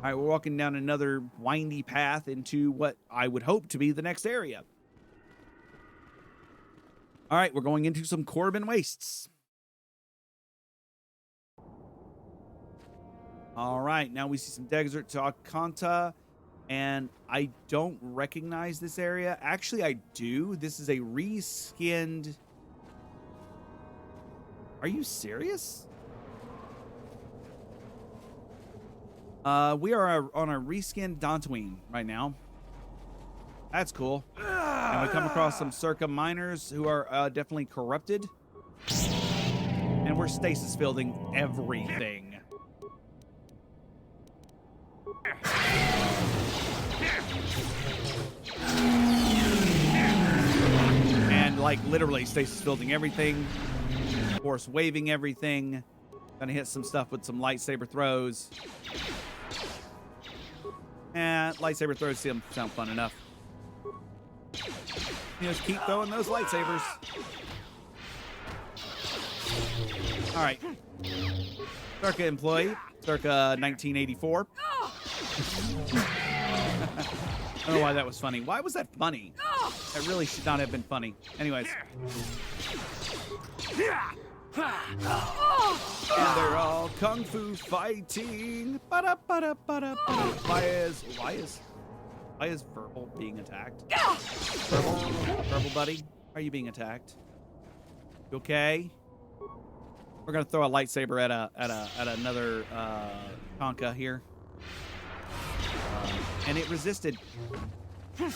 Speaker 1: right, we're walking down another windy path into what I would hope to be the next area. All right, we're going into some Korriban Wastes. All right, now we see some desert to Akanta, and I don't recognize this area. Actually, I do. This is a reskinned... Are you serious? We are on a reskinned Dantooine right now. That's cool. And we come across some Circa miners who are definitely corrupted. And we're stasis fielding everything. And like literally stasis fielding everything. Force waving everything. Gonna hit some stuff with some lightsaber throws. And lightsaber throws sound fun enough. You just keep throwing those lightsabers. All right. Circa employee. Circa 1984. I don't know why that was funny. Why was that funny? That really should not have been funny. Anyways. And they're all kung fu fighting. Why is Verbal being attacked? Verbal buddy, why are you being attacked? You okay? We're gonna throw a lightsaber at another Tonka here, and it resisted. I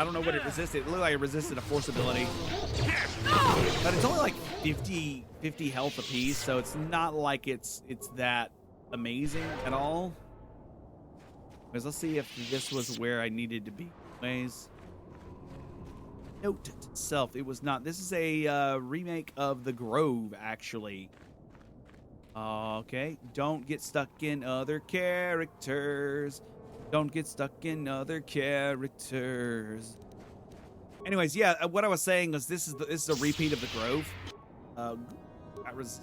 Speaker 1: don't know what it resisted. It looked like it resisted a force ability, but it's only like 50 health apiece, so it's not like it's that amazing at all. Because let's see if this was where I needed to be. Anyways, note to self, it was not. This is a remake of The Grove, actually. Okay, don't get stuck in other characters. Don't get stuck in other characters. Anyways, yeah, what I was saying was this is a repeat of The Grove. That was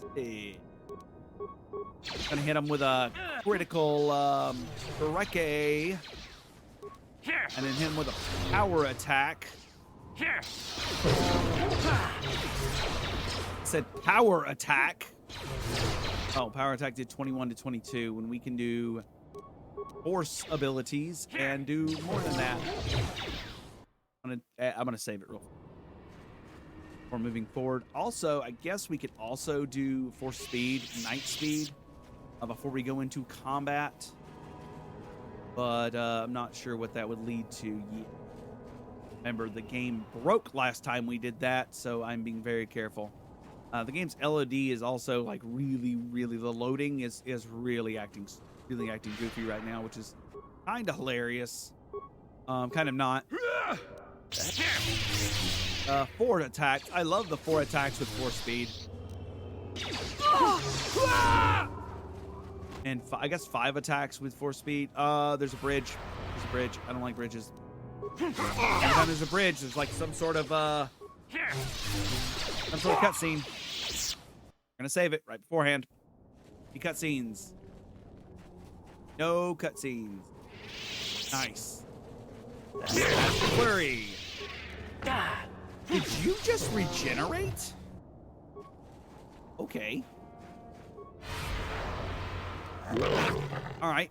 Speaker 1: gonna hit him with a critical Bereke, and then hit him with a power attack. Said power attack. Oh, power attack did 21 to 22 when we can do force abilities and do more than that. I'm gonna save it real quick before moving forward. Also, I guess we could also do force speed, night speed, before we go into combat. But I'm not sure what that would lead to yet. Remember, the game broke last time we did that, so I'm being very careful. The game's LOD is also like really, the loading is really acting goofy right now, which is kind of hilarious. Kind of not. Forward attacks. I love the forward attacks with force speed. And I guess 5 attacks with force speed. There's a bridge. There's a bridge. I don't like bridges. Every time there's a bridge, there's like some sort of cutscene. I'm gonna save it right beforehand. The cutscenes. No cutscenes. Nice. Flurry. Did you just regenerate? Okay. All right.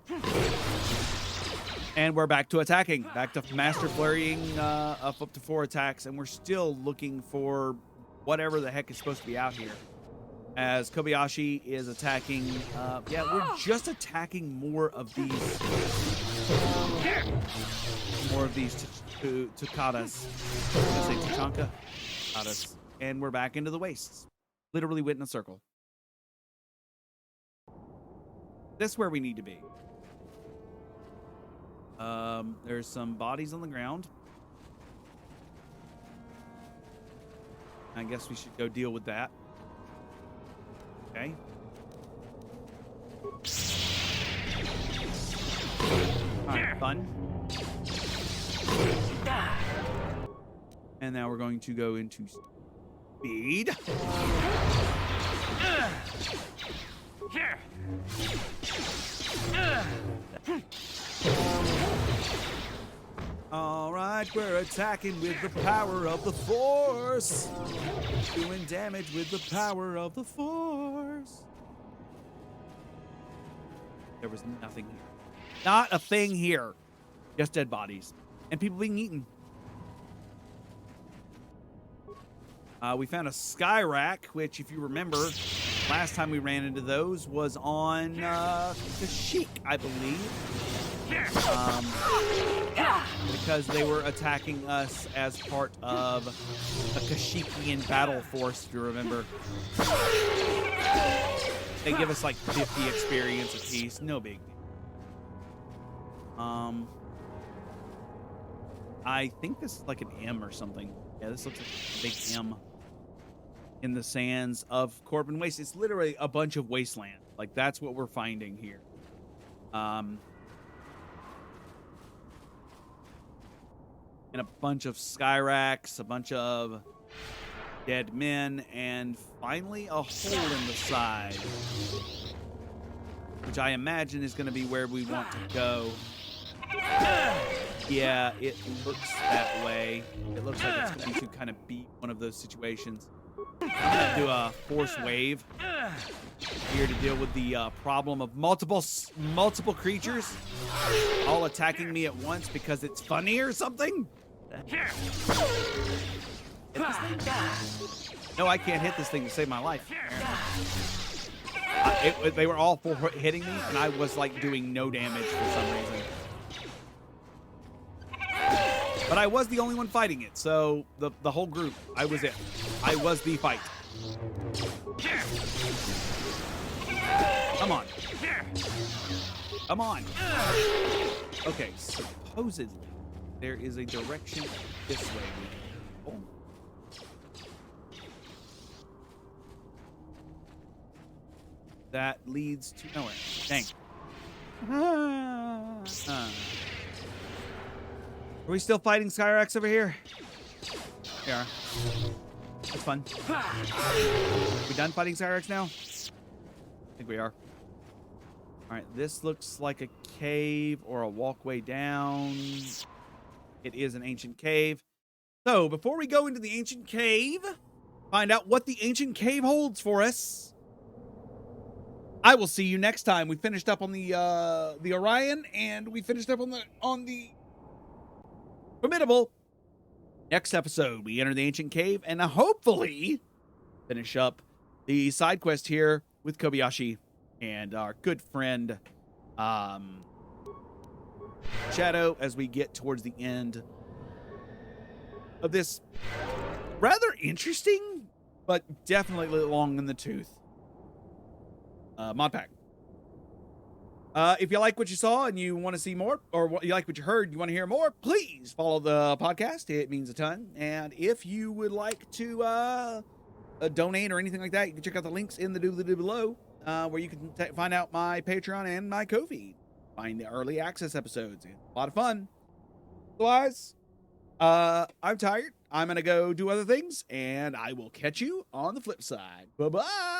Speaker 1: And we're back to attacking. Back to master flurrying up to 4 attacks. And we're still looking for whatever the heck is supposed to be out here. As Kobayashi is attacking. Yeah, we're just attacking more of these. More of these Tukadas. I say Tuchanka? Tukadas. And we're back into the wastes. Literally went in a circle. This is where we need to be. There's some bodies on the ground. I guess we should go deal with that. Okay. Alright, fun. And now we're going to go into speed. Alright, we're attacking with the power of the Force. Doing damage with the power of the Force. There was nothing here. Not a thing here. Just dead bodies. And people being eaten. We found a sky rack, which, if you remember, last time we ran into those was on Kashyyyk, I believe. Because they were attacking us as part of a Kashyykian battle force, if you remember. They give us like 50 experience apiece. No big deal. I think this is like an M or something. Yeah, this looks like a big M in the sands of Corbin Waste. It's literally a bunch of wasteland. Like, that's what we're finding here. And a bunch of skyracks, a bunch of dead men, and finally a hole in the side, which I imagine is going to be where we want to go. Yeah, it looks that way. It looks like it's going to kind of be one of those situations. I'm going to do a force wave here to deal with the problem of multiple creatures all attacking me at once because it's funny or something. No, I can't hit this thing to save my life. They were all hitting me, and I was like doing no damage for some reason. But I was the only one fighting it, so the whole group, I was it. I was the fight. Come on. Come on. Okay, supposedly there is a direction this way. Oh. That leads to nowhere. Dang. Are we still fighting Skyrax over here? We are. That's fun. We done fighting Skyrax now? I think we are. Alright, this looks like a cave or a walkway down. It is an ancient cave. So, before we go into the ancient cave, find out what the ancient cave holds for us, I will see you next time. We finished up on the Orion, and we finished up on the Formidable. Next episode, we enter the ancient cave, and hopefully finish up the side quest here with Kobayashi and our good friend Shadow as we get towards the end of this rather interesting, but definitely long in the tooth mod pack. If you like what you saw and you want to see more, or you like what you heard, you want to hear more, please follow the podcast. It means a ton. And if you would like to donate or anything like that, you can check out the links in the doobly-doo below, where you can find out my Patreon and my Ko-fi. Find the early access episodes. It's a lot of fun. Otherwise, I'm tired. I'm going to go do other things, and I will catch you on the flip side. Bye-bye.